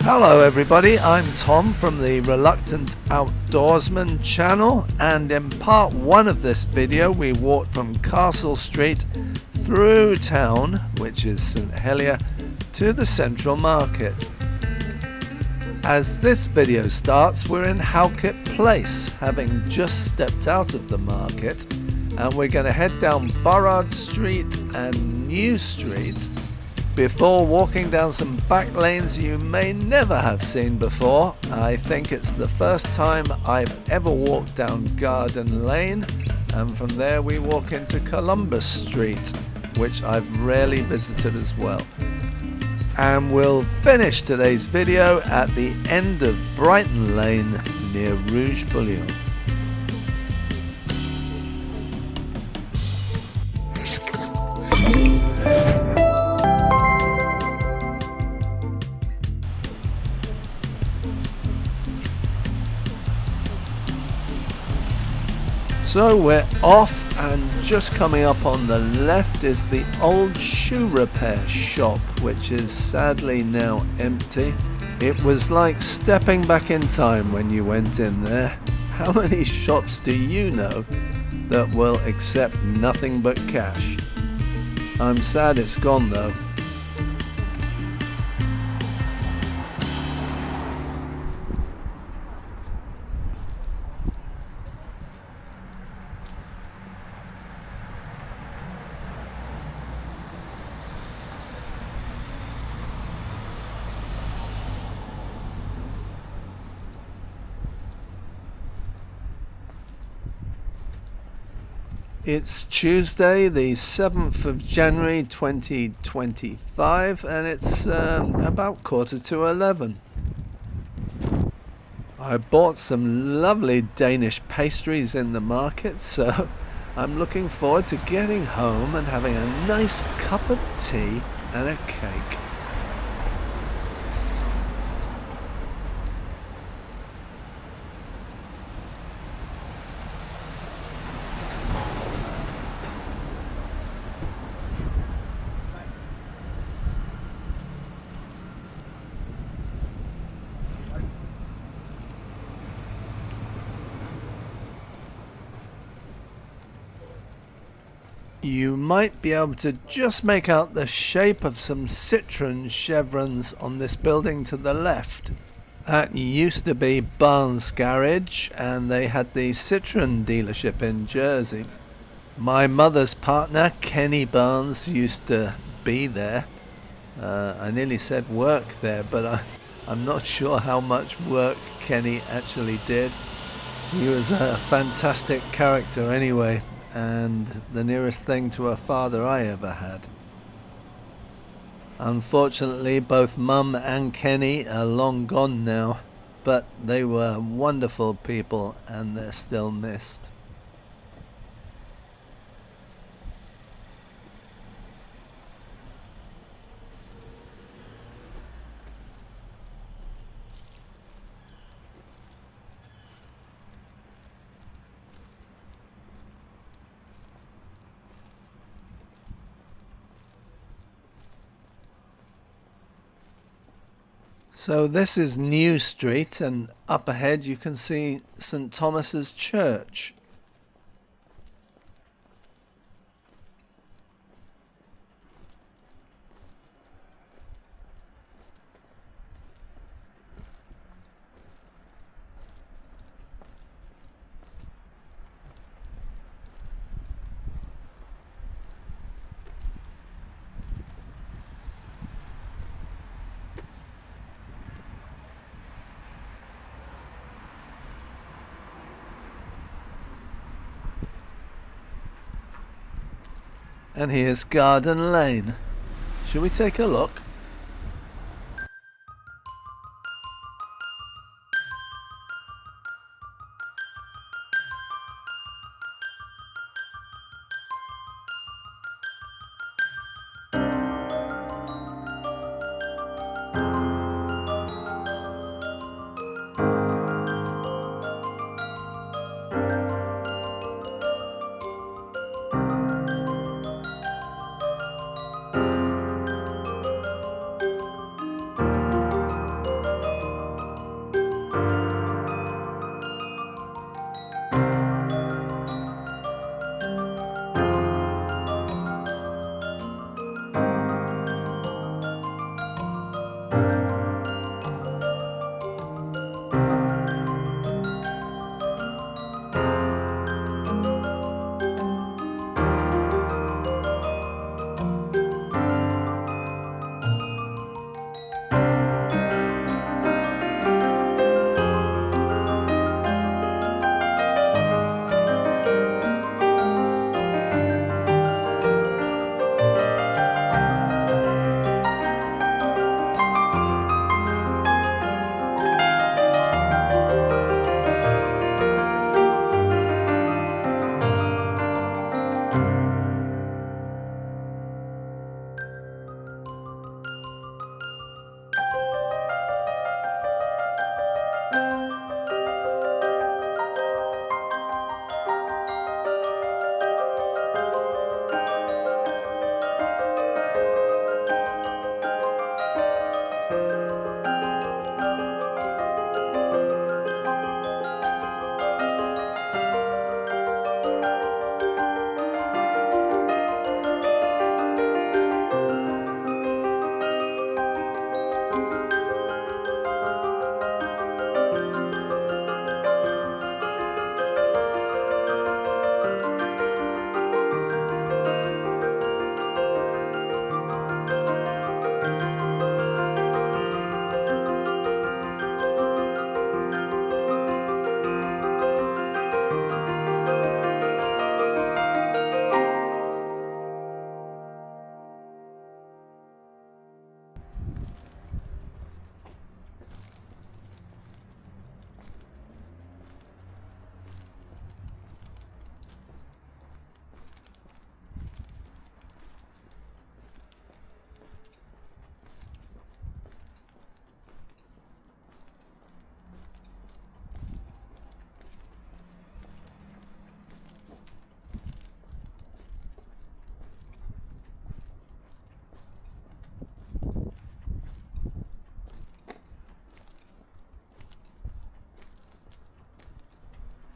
Hello everybody, I'm Tom from the Reluctant Outdoorsman channel, and in part 1 of this video we walked from Castle Street through town, which is St Helier, to the Central Market. As this video starts, we're in Halkett Place, having just stepped out of the market, and we're going to head down Burrard Street and New Street before walking down some back lanes you may never have seen before. I think it's the first time I've ever walked down Garden Lane, and from there we walk into Columbus Street, which I've rarely visited as well. And we'll finish today's video at the end of Brighton Lane near Rouge Bouillon. So we're off, and just coming up on the left is the old shoe repair shop, which is sadly now empty. It was like stepping back in time when you went in there. How many shops do you know that will accept nothing but cash? I'm sad it's gone though. It's Tuesday, the 7th of January 2025, and it's about 11:15. I bought some lovely Danish pastries in the market, so I'm looking forward to getting home and having a nice cup of tea and a cake. You might be able to just make out the shape of some Citroen chevrons on this building to the left. That used to be Barnes Garage, and they had the Citroen dealership in Jersey. My mother's partner, Kenny Barnes, used to be there. I nearly said work there, but I'm not sure how much work Kenny actually did. He was a fantastic character anyway, and the nearest thing to a father I ever had. Unfortunately, both Mum and Kenny are long gone now, but they were wonderful people and they're still missed. So this is New Street, and up ahead you can see St Thomas's Church. And here's Garden Lane. Shall we take a look?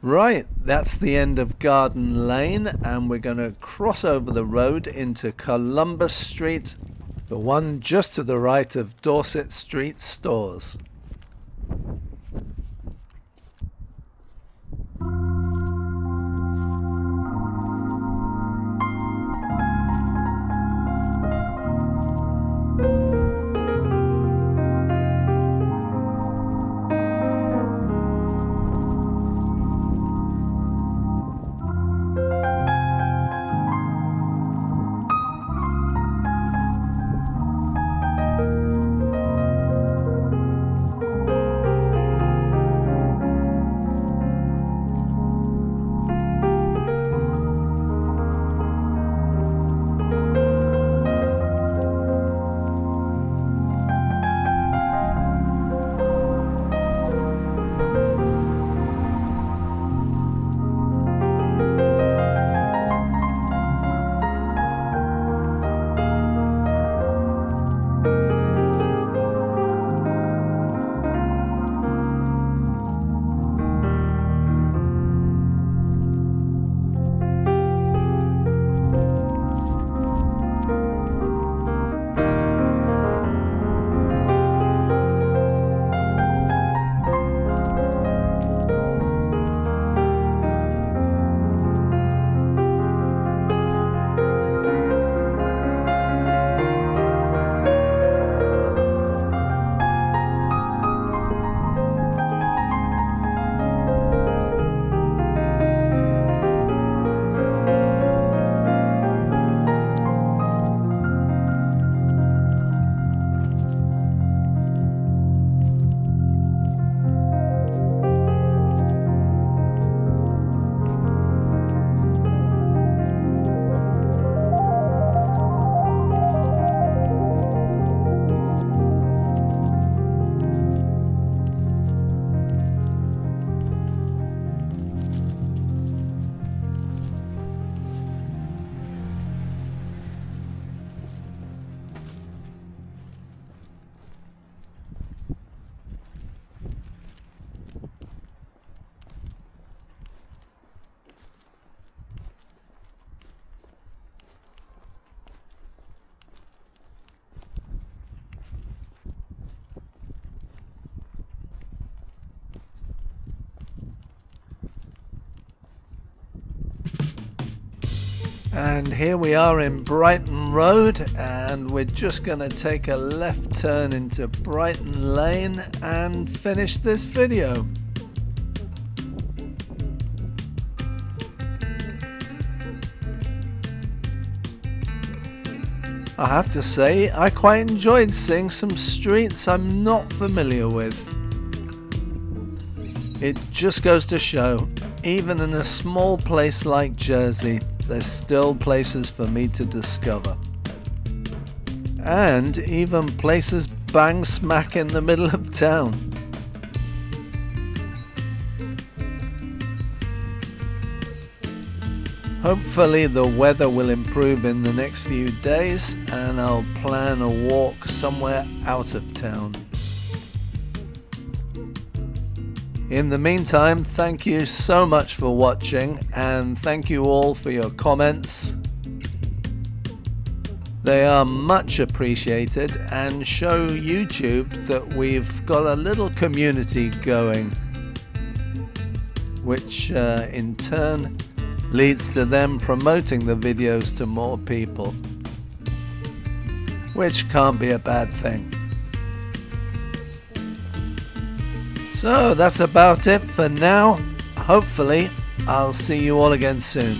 Right, that's the end of Garden Lane, and we're going to cross over the road into Columbus Street, the one just to the right of Dorset Street stores. And here we are in Brighton Road, and we're just going to take a left turn into Brighton Lane and finish this video. I have to say, I quite enjoyed seeing some streets I'm not familiar with. It just goes to show, even in a small place like Jersey, there's still places for me to discover. And even places bang smack in the middle of town. Hopefully the weather will improve in the next few days and I'll plan a walk somewhere out of town. In the meantime, thank you so much for watching, and thank you all for your comments. They are much appreciated and show YouTube that we've got a little community going, which in turn leads to them promoting the videos to more people, which can't be a bad thing. So that's about it for now. Hopefully I'll see you all again soon.